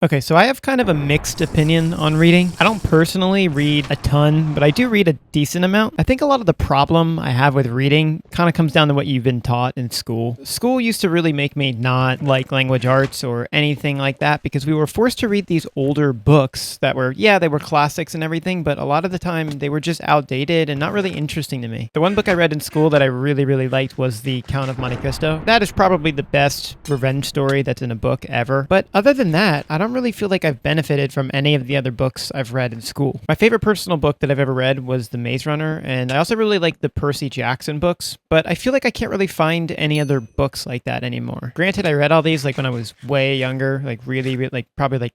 Okay, so I have kind of a mixed opinion on reading. I don't personally read a ton, but I do read a decent amount. I think a lot of the problem I have with reading kind of comes down to what you've been taught in school. School used to really make me not like language arts or anything like that because we were forced to read these older books that were, yeah, they were classics and everything, but a lot of the time they were just outdated and not really interesting to me. The one book I read in school that I really, really liked was The Count of Monte Cristo. That is probably the best revenge story that's in a book ever. But other than that, I don't really feel like I've benefited from any of the other books I've read in school. My favorite personal book that I've ever read was The Maze Runner, and I also really like the Percy Jackson books, but I feel like I can't really find any other books like that anymore. Granted, I read all these like when I was way younger, like really like probably like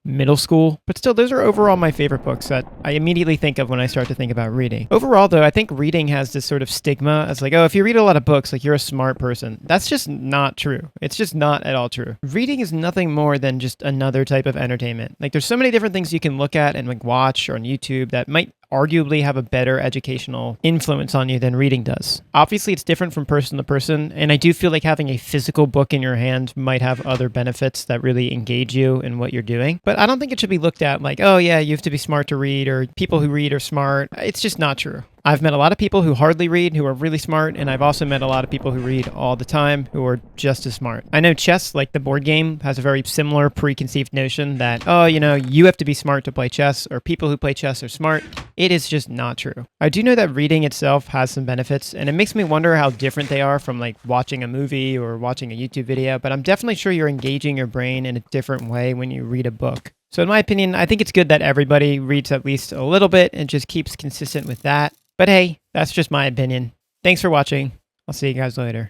middle school, but still those are overall my favorite books that I immediately think of when I start to think about reading. Overall though, I think reading has this sort of stigma as like, oh, if you read a lot of books, like you're a smart person. That's just not true. It's just not at all true. Reading is nothing more than just another type of entertainment. Like there's so many different things you can look at and like watch or on YouTube that might arguably have a better educational influence on you than reading does. Obviously, it's different from person to person, and I do feel like having a physical book in your hand might have other benefits that really engage you in what you're doing. But I don't think it should be looked at like, oh yeah, you have to be smart to read, or people who read are smart. It's just not true. I've met a lot of people who hardly read, who are really smart, and I've also met a lot of people who read all the time, who are just as smart. I know chess, like the board game, has a very similar preconceived notion that, oh, you have to be smart to play chess, or people who play chess are smart. It is just not true. I do know that reading itself has some benefits, and it makes me wonder how different they are from like watching a movie or watching a YouTube video, but I'm definitely sure you're engaging your brain in a different way when you read a book. So in my opinion, I think it's good that everybody reads at least a little bit and just keeps consistent with that. But hey, that's just my opinion. Thanks for watching. I'll see you guys later.